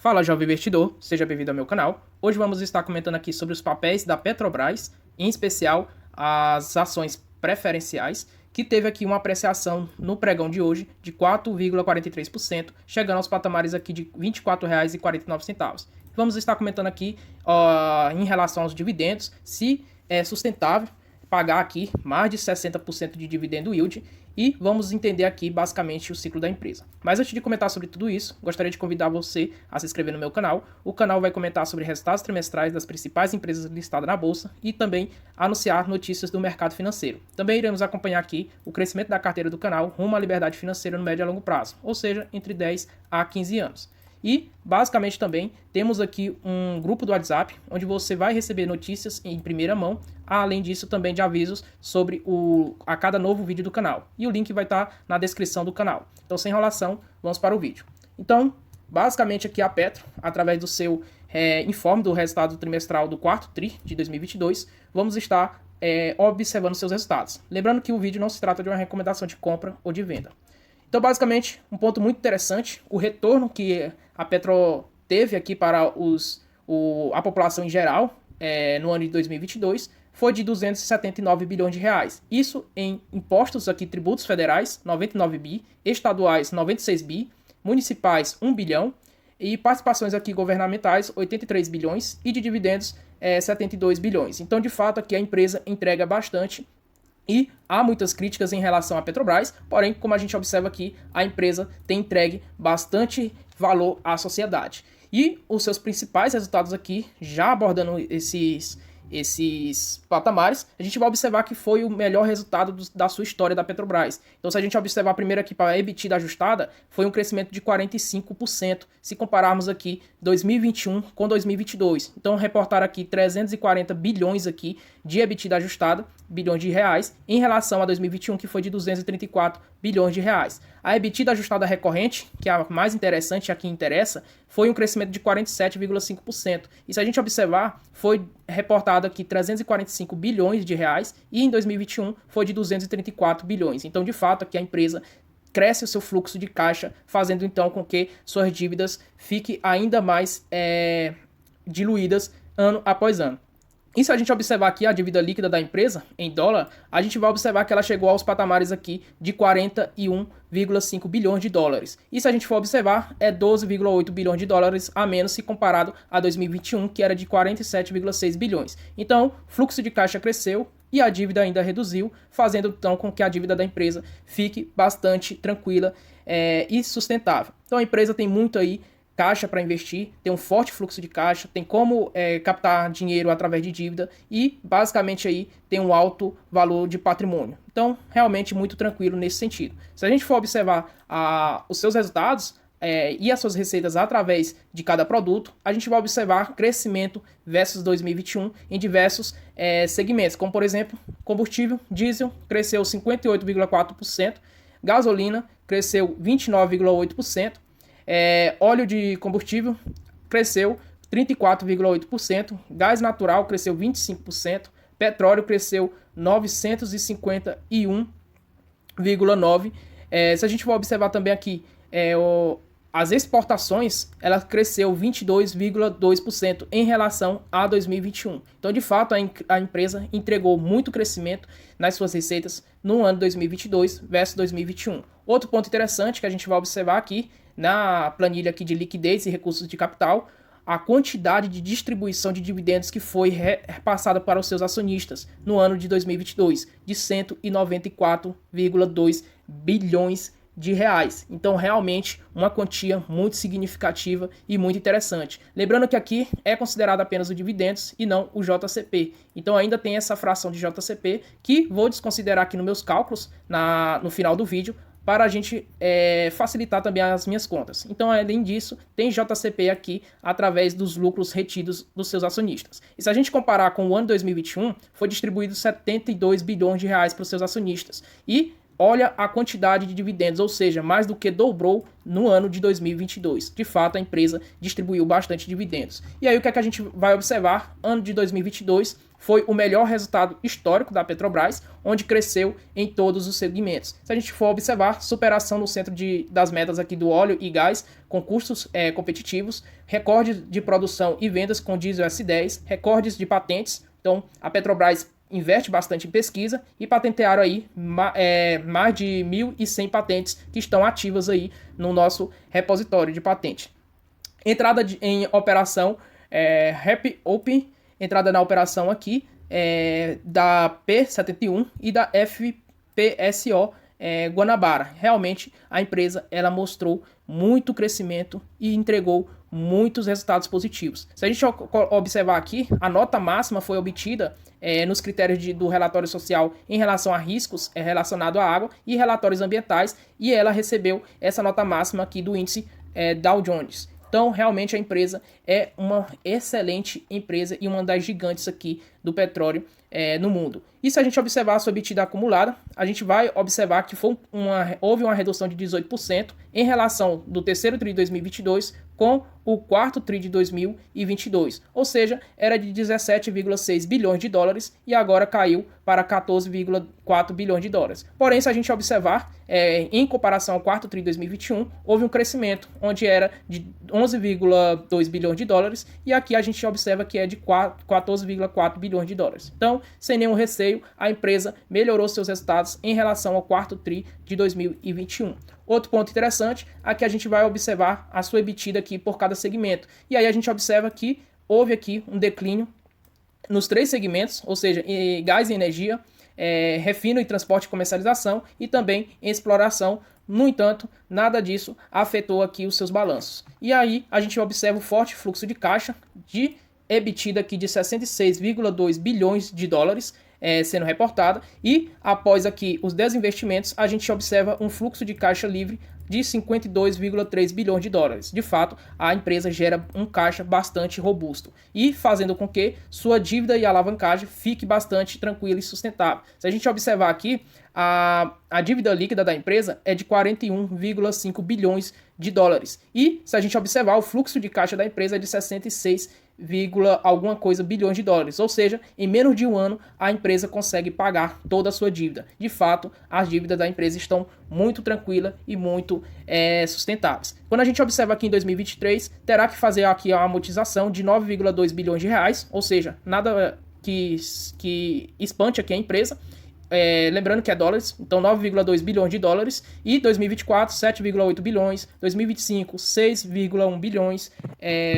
Fala, jovem investidor, seja bem-vindo ao meu canal. Hoje vamos estar comentando aqui sobre os papéis da Petrobras, em especial as ações preferenciais, que teve aqui uma apreciação no pregão de hoje de 4,43%, chegando aos patamares aqui de R$ 24,49. Vamos estar comentando aqui em relação aos dividendos, se é sustentável pagar aqui mais de 60% de dividendo yield e vamos entender aqui basicamente o ciclo da empresa. Mas antes de comentar sobre tudo isso, gostaria de convidar você a se inscrever no meu canal. O canal vai comentar sobre resultados trimestrais das principais empresas listadas na bolsa e também anunciar notícias do mercado financeiro. Também iremos acompanhar aqui o crescimento da carteira do canal rumo à liberdade financeira no médio e longo prazo, ou seja, entre 10 a 15 anos. E, basicamente, também temos aqui um grupo do WhatsApp, onde você vai receber notícias em primeira mão, além disso também de avisos sobre a cada novo vídeo do canal. E o link vai estar na descrição do canal. Então, sem enrolação, vamos para o vídeo. Então, basicamente aqui a Petro, através do seu informe do resultado trimestral do quarto TRI de 2022, vamos estar observando seus resultados. Lembrando que o vídeo não se trata de uma recomendação de compra ou de venda. Então, basicamente, um ponto muito interessante, o retorno que a Petro teve aqui para a população em geral no ano de 2022 foi de 279 bilhões de reais. Isso em impostos aqui, tributos federais, 99 bi, estaduais, 96 bi, municipais, 1 bilhão, e participações aqui governamentais, 83 bilhões, e de dividendos, 72 bilhões. Então, de fato, aqui a empresa entrega bastante. E há muitas críticas em relação à Petrobras, porém, como a gente observa aqui, a empresa tem entregue bastante valor à sociedade. E os seus principais resultados aqui, já abordando esses patamares, a gente vai observar que foi o melhor resultado da sua história da Petrobras. Então, se a gente observar primeiro aqui para a EBITDA ajustada, foi um crescimento de 45%, se compararmos aqui 2021 com 2022. Então, reportar aqui 340 bilhões aqui de EBITDA ajustada, bilhões de reais, em relação a 2021, que foi de 234 bilhões de reais. A EBITDA ajustada recorrente, que é a mais interessante, a que interessa, foi um crescimento de 47,5%. E se a gente observar, foi reportado aqui 345 bilhões de reais e em 2021 foi de 234 bilhões. Então, de fato, aqui a empresa cresce o seu fluxo de caixa, fazendo então com que suas dívidas fiquem ainda mais diluídas ano após ano. E se a gente observar aqui a dívida líquida da empresa, em dólar, a gente vai observar que ela chegou aos patamares aqui de 41,5 bilhões de dólares. E se a gente for observar, é 12,8 bilhões de dólares a menos se comparado a 2021, que era de 47,6 bilhões. Então, fluxo de caixa cresceu e a dívida ainda reduziu, fazendo então com que a dívida da empresa fique bastante tranquila e sustentável. Então, a empresa tem muito aí caixa para investir, tem um forte fluxo de caixa, tem como captar dinheiro através de dívida e basicamente aí tem um alto valor de patrimônio. Então, realmente muito tranquilo nesse sentido. Se a gente for observar os seus resultados e as suas receitas através de cada produto, a gente vai observar crescimento versus 2021 em diversos segmentos, como por exemplo, combustível, diesel cresceu 58,4%, gasolina cresceu 29,8%, óleo de combustível cresceu 34,8%, gás natural cresceu 25%, petróleo cresceu 951,9%. Se a gente for observar também aqui, as exportações, ela cresceu 22,2% em relação a 2021. Então, de fato, a empresa entregou muito crescimento nas suas receitas no ano 2022 versus 2021. Outro ponto interessante que a gente vai observar aqui na planilha aqui de liquidez e recursos de capital, a quantidade de distribuição de dividendos que foi repassada para os seus acionistas no ano de 2022, de 194,2 bilhões de reais. Então, realmente, uma quantia muito significativa e muito interessante. Lembrando que aqui é considerado apenas o dividendos e não o JCP. Então, ainda tem essa fração de JCP que vou desconsiderar aqui nos meus cálculos no final do vídeo, para a gente facilitar também as minhas contas. Então, além disso, tem JCP aqui através dos lucros retidos dos seus acionistas. E se a gente comparar com o ano 2021, foi distribuído 72 bilhões de reais para os seus acionistas. E olha a quantidade de dividendos, ou seja, mais do que dobrou no ano de 2022. De fato, a empresa distribuiu bastante dividendos. E aí, o que é que a gente vai observar? Ano de 2022 foi o melhor resultado histórico da Petrobras, onde cresceu em todos os segmentos. Se a gente for observar, superação no centro das metas aqui do óleo e gás, com custos competitivos, recordes de produção e vendas com diesel S10, recordes de patentes. Então, a Petrobras investe bastante em pesquisa e patentearam aí mais de 1.100 patentes que estão ativas aí no nosso repositório de patente. Entrada em operação, Happy Open, entrada na operação aqui da P71 e da FPSO Guanabara. Realmente a empresa ela mostrou muito crescimento e entregou muitos resultados positivos. Se a gente observar aqui, a nota máxima foi obtida nos critérios do relatório social em relação a riscos relacionados à água e relatórios ambientais, e ela recebeu essa nota máxima aqui do índice Dow Jones. Então, realmente a empresa é uma excelente empresa e uma das gigantes aqui do petróleo no mundo. E se a gente observar a sua EBITDA acumulada, a gente vai observar que houve uma redução de 18% em relação do terceiro tri de 2022 com o quarto tri de 2022. Ou seja, era de 17,6 bilhões de dólares e agora caiu para 14,4 bilhões de dólares. Porém, se a gente observar, em comparação ao quarto tri de 2021, houve um crescimento, onde era de 11,2 bilhões de dólares e aqui a gente observa que é de 14,4 bilhões de dólares. Então, sem nenhum receio, a empresa melhorou seus resultados em relação ao quarto tri de 2021. Outro ponto interessante, aqui a gente vai observar a sua EBITDA aqui por cada segmento. E aí a gente observa que houve aqui um declínio nos 3 segmentos, ou seja, em gás e energia, refino e transporte e comercialização e também em exploração. No entanto, nada disso afetou aqui os seus balanços. E aí a gente observa o forte fluxo de caixa de EBITDA aqui de 66,2 bilhões de dólares, sendo reportada, e após aqui os desinvestimentos, a gente observa um fluxo de caixa livre de 52,3 bilhões de dólares. De fato, a empresa gera um caixa bastante robusto e fazendo com que sua dívida e alavancagem fique bastante tranquila e sustentável. Se a gente observar aqui, a dívida líquida da empresa é de 41,5 bilhões de dólares. E se a gente observar, o fluxo de caixa da empresa é de 66 alguma coisa bilhões de dólares, ou seja, em menos de um ano a empresa consegue pagar toda a sua dívida. De fato, as dívidas da empresa estão muito tranquilas e muito sustentáveis. Quando a gente observa aqui em 2023, terá que fazer aqui a amortização de 9,2 bilhões de reais, ou seja, nada que espante aqui a empresa. Lembrando que é dólares, então 9,2 bilhões de dólares, e 2024, 7,8 bilhões, 2025, 6,1 bilhões,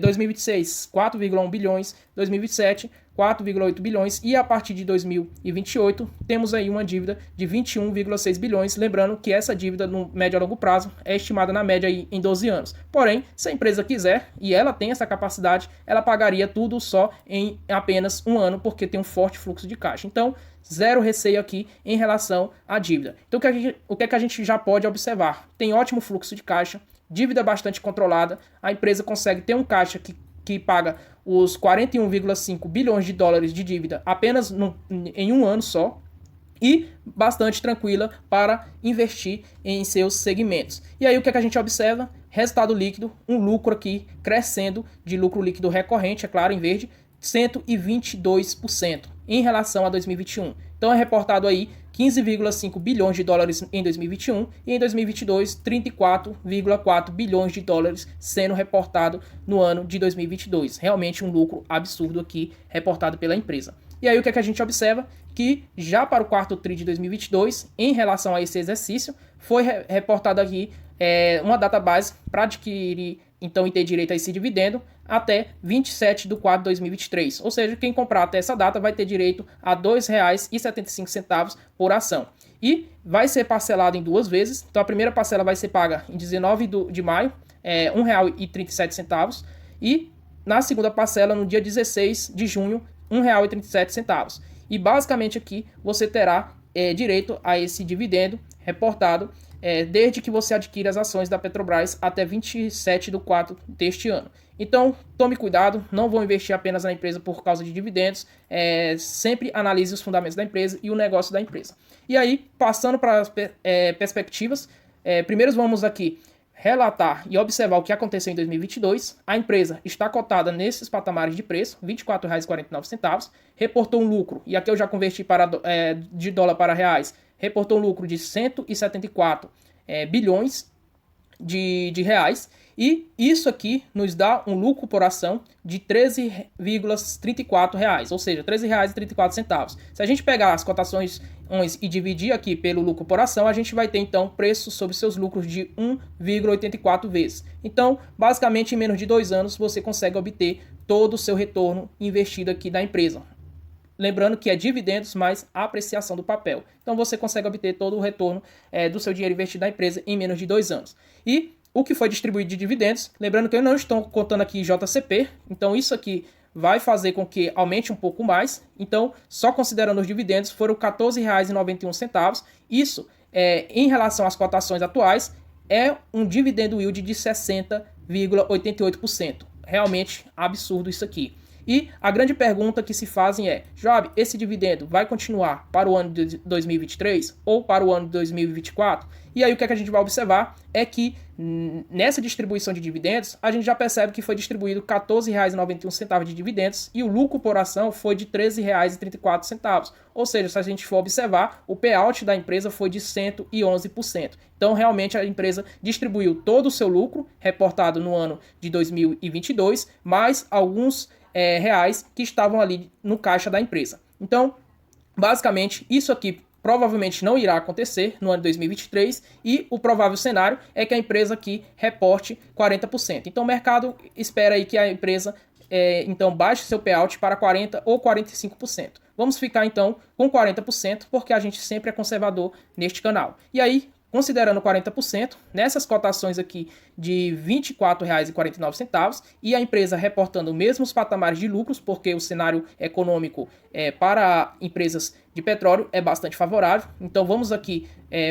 2026, 4,1 bilhões, 2027, 4,8 bilhões, e a partir de 2028 temos aí uma dívida de 21,6 bilhões, lembrando que essa dívida no médio a longo prazo é estimada na média aí em 12 anos. Porém, se a empresa quiser, e ela tem essa capacidade, ela pagaria tudo só em apenas um ano, porque tem um forte fluxo de caixa. Então, zero receio aqui em relação à dívida. Então, o que é que a gente já pode observar? Tem ótimo fluxo de caixa, dívida bastante controlada, a empresa consegue ter um caixa que paga os 41,5 bilhões de dólares de dívida apenas em um ano só, e bastante tranquila para investir em seus segmentos. E aí o que é que a gente observa? Resultado líquido, um lucro aqui crescendo de lucro líquido recorrente, é claro, em verde, 122% em relação a 2021. Então é reportado aí 15,5 bilhões de dólares em 2021 e em 2022 34,4 bilhões de dólares sendo reportado no ano de 2022. Realmente um lucro absurdo aqui reportado pela empresa. E aí o que é que a gente observa? Que já para o quarto tri de 2022, em relação a esse exercício, foi reportado aqui uma data base para adquirir então e ter direito a esse dividendo até 27 de 4 de 2023. Ou seja, quem comprar até essa data vai ter direito a R$ 2,75 por ação. E vai ser parcelado em 2 vezes. Então a primeira parcela vai ser paga em 19 de maio, R$ 1,37. E na segunda parcela, no dia 16 de junho, R$ 1,37. E basicamente aqui você terá direito a esse dividendo reportado desde que você adquira as ações da Petrobras até 27 de 4 deste ano. Então, tome cuidado, não vou investir apenas na empresa por causa de dividendos, sempre analise os fundamentos da empresa e o negócio da empresa. E aí, passando para as perspectivas, primeiro vamos aqui relatar e observar o que aconteceu em 2022, a empresa está cotada nesses patamares de preço, R$ 24,49, reportou um lucro, e aqui eu já converti de dólar para reais, reportou um lucro de 174 bilhões de reais, e isso aqui nos dá um lucro por ação de R$ 13,34, ou seja, R$ 13,34. Se a gente pegar as cotações e dividir aqui pelo lucro por ação, a gente vai ter então preço sobre seus lucros de 1,84 vezes. Então, basicamente, em menos de 2 anos, você consegue obter todo o seu retorno investido aqui da empresa. Lembrando que é dividendos mais a apreciação do papel. Então você consegue obter todo o retorno do seu dinheiro investido na empresa em menos de 2 anos. E o que foi distribuído de dividendos, lembrando que eu não estou contando aqui JCP, então isso aqui vai fazer com que aumente um pouco mais. Então, só considerando os dividendos, foram R$ 14,91. Isso, em relação às cotações atuais, é um dividendo yield de 60,88%. Realmente absurdo isso aqui. E a grande pergunta que se fazem é: Job, esse dividendo vai continuar para o ano de 2023 ou para o ano de 2024? E aí o que a gente vai observar é que nessa distribuição de dividendos, a gente já percebe que foi distribuído R$ 14,91 de dividendos e o lucro por ação foi de R$ 13,34. Ou seja, se a gente for observar, o payout da empresa foi de 111%. Então, realmente, a empresa distribuiu todo o seu lucro, reportado no ano de 2022, mais alguns reais que estavam ali no caixa da empresa. Então, basicamente, isso aqui provavelmente não irá acontecer no ano de 2023 e o provável cenário é que a empresa aqui reporte 40%. Então, o mercado espera aí que a empresa então baixe seu payout para 40% ou 45%. Vamos ficar então com 40%, porque a gente sempre é conservador neste canal. E aí, considerando 40%, nessas cotações aqui de R$ 24,49 e a empresa reportando mesmos patamares de lucros, porque o cenário econômico para empresas de petróleo é bastante favorável. Então vamos aqui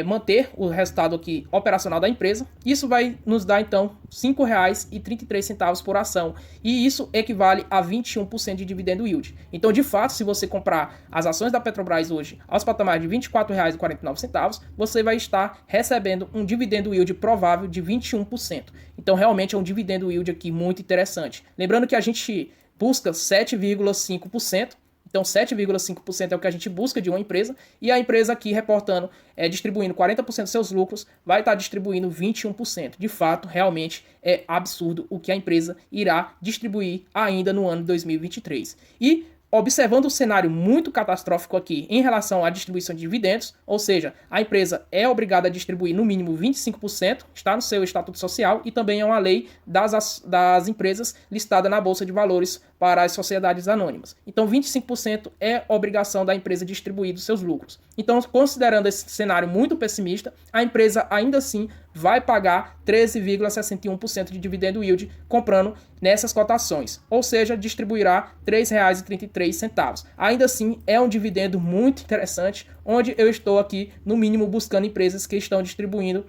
manter o resultado aqui operacional da empresa. Isso vai nos dar então R$ 5,33 por ação e isso equivale a 21% de dividendo yield. Então, de fato, se você comprar as ações da Petrobras hoje aos patamares de R$ 24,49, você vai estar recebendo um dividendo yield provável de 21%. Então, realmente é um dividendo yield aqui muito interessante. Lembrando que a gente busca 7,5%. Então, 7,5% é o que a gente busca de uma empresa. E a empresa aqui reportando, distribuindo 40% dos seus lucros, vai estar distribuindo 21%. De fato, realmente é absurdo o que a empresa irá distribuir ainda no ano de 2023. E observando o cenário muito catastrófico aqui em relação à distribuição de dividendos, ou seja, a empresa é obrigada a distribuir no mínimo 25%, está no seu estatuto social e também é uma lei das empresas listada na Bolsa de Valores para as sociedades anônimas. Então, 25% é obrigação da empresa distribuir dos seus lucros. Então, considerando esse cenário muito pessimista, a empresa ainda assim vai pagar 13,61% de dividendo yield comprando nessas cotações, ou seja, distribuirá R$ 3,33. Ainda assim, é um dividendo muito interessante, onde eu estou aqui, no mínimo, buscando empresas que estão distribuindo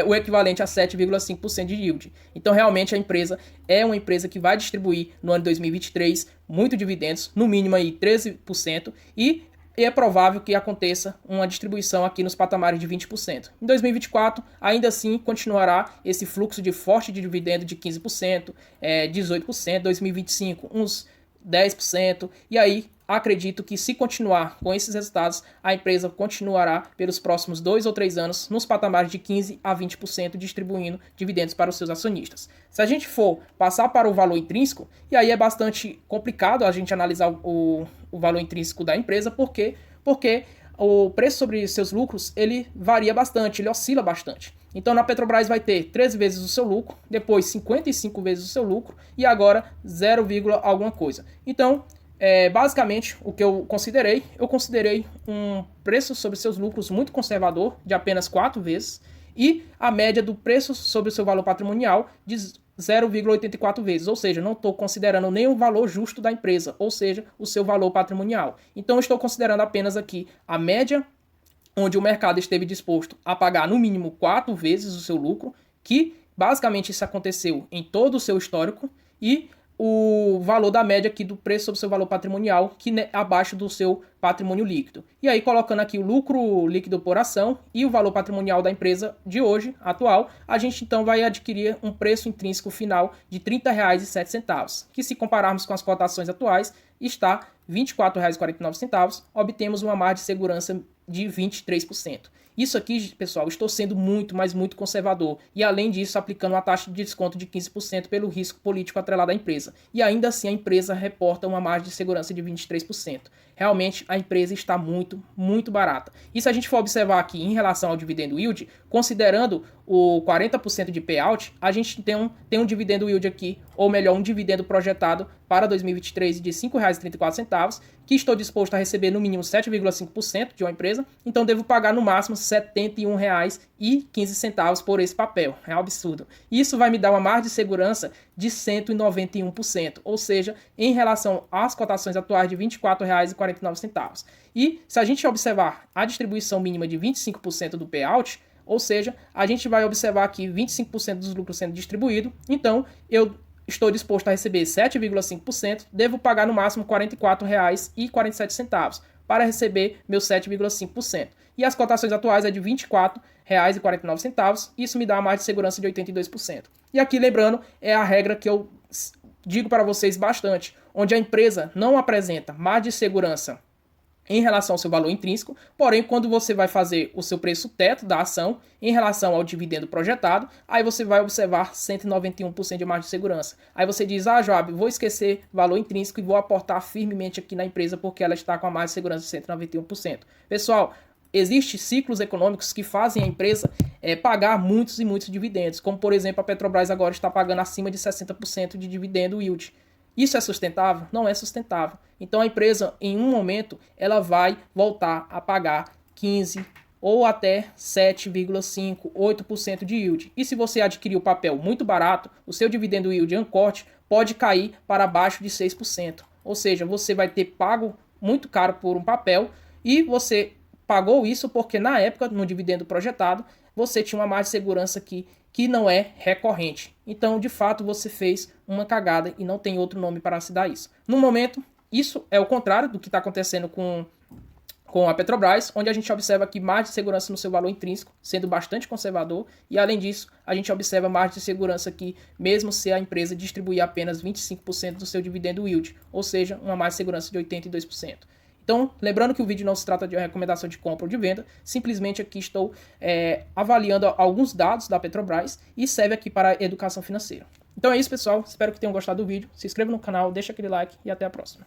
o equivalente a 7,5% de yield. Então, realmente, a empresa é uma empresa que vai distribuir no ano de 2023 muito dividendos, no mínimo aí 13%, e é provável que aconteça uma distribuição aqui nos patamares de 20%. Em 2024, ainda assim, continuará esse fluxo de forte de dividendo de 15%, 18%, 2025 uns 10%, e aí acredito que se continuar com esses resultados, a empresa continuará pelos próximos 2 ou 3 anos nos patamares de 15% a 20% distribuindo dividendos para os seus acionistas. Se a gente for passar para o valor intrínseco, e aí é bastante complicado a gente analisar o valor intrínseco da empresa, porque o preço sobre seus lucros ele varia bastante, ele oscila bastante. Então, na Petrobras vai ter 13 vezes o seu lucro, depois 55 vezes o seu lucro e agora 0, alguma coisa. Então, basicamente, o que eu considerei um preço sobre seus lucros muito conservador, de apenas 4 vezes, e a média do preço sobre o seu valor patrimonial de 0,84 vezes, ou seja, não estou considerando nem o valor justo da empresa, ou seja, o seu valor patrimonial. Então, estou considerando apenas aqui a média onde o mercado esteve disposto a pagar no mínimo 4 vezes o seu lucro, que basicamente isso aconteceu em todo o seu histórico, e o valor da média aqui do preço sobre o seu valor patrimonial, que é abaixo do seu patrimônio líquido. E aí, colocando aqui o lucro líquido por ação e o valor patrimonial da empresa de hoje, atual, a gente então vai adquirir um preço intrínseco final de R$ 30,07, que se compararmos com as cotações atuais, está R$ 24,49, obtemos uma margem de segurança de 23%. Isso aqui, pessoal, estou sendo muito, mas muito conservador. E além disso, aplicando uma taxa de desconto de 15% pelo risco político atrelado à empresa. E ainda assim a empresa reporta uma margem de segurança de 23%. Realmente a empresa está muito, muito barata. E se a gente for observar aqui em relação ao dividendo yield, considerando o 40% de payout, a gente tem um dividendo yield aqui, ou melhor, um dividendo projetado para 2023 de R$ 5,34, que estou disposto a receber no mínimo 7,5% de uma empresa, então devo pagar no máximo R$ 71,15 por esse papel. É um absurdo. Isso vai me dar uma margem de segurança de 191%, ou seja, em relação às cotações atuais de R$ 24,49. E se a gente observar a distribuição mínima de 25% do payout, ou seja, a gente vai observar aqui 25% dos lucros sendo distribuído, então eu estou disposto a receber 7,5%, devo pagar no máximo R$ 44,47 para receber meus 7,5%. E as cotações atuais é de R$ 24,49, isso me dá uma margem de segurança de 82%. E aqui, lembrando, é a regra que eu digo para vocês bastante, onde a empresa não apresenta margem de segurança em relação ao seu valor intrínseco, porém, quando você vai fazer o seu preço teto da ação em relação ao dividendo projetado, aí você vai observar 191% de margem de segurança. Aí você diz, Joab, vou esquecer valor intrínseco e vou aportar firmemente aqui na empresa porque ela está com a margem de segurança de 191%. Pessoal, existem ciclos econômicos que fazem a empresa pagar muitos e muitos dividendos, como por exemplo a Petrobras agora está pagando acima de 60% de dividendo yield. Isso é sustentável? Não é sustentável. Então a empresa, em um momento, ela vai voltar a pagar 15% ou até 7,5%, 8% de yield. E se você adquirir o papel muito barato, o seu dividendo yield uncorte pode cair para abaixo de 6%. Ou seja, você vai ter pago muito caro por um papel e você pagou isso porque na época, no dividendo projetado, você tinha uma margem de segurança aqui que não é recorrente. Então, de fato, você fez uma cagada e não tem outro nome para se dar isso. No momento, isso é o contrário do que está acontecendo com a Petrobras, onde a gente observa aqui margem de segurança no seu valor intrínseco, sendo bastante conservador, e além disso, a gente observa margem de segurança aqui, mesmo se a empresa distribuir apenas 25% do seu dividendo yield, ou seja, uma margem de segurança de 82%. Então, lembrando que o vídeo não se trata de uma recomendação de compra ou de venda, simplesmente aqui estou avaliando alguns dados da Petrobras e serve aqui para a educação financeira. Então é isso, pessoal. Espero que tenham gostado do vídeo. Se inscreva no canal, deixa aquele like e até a próxima.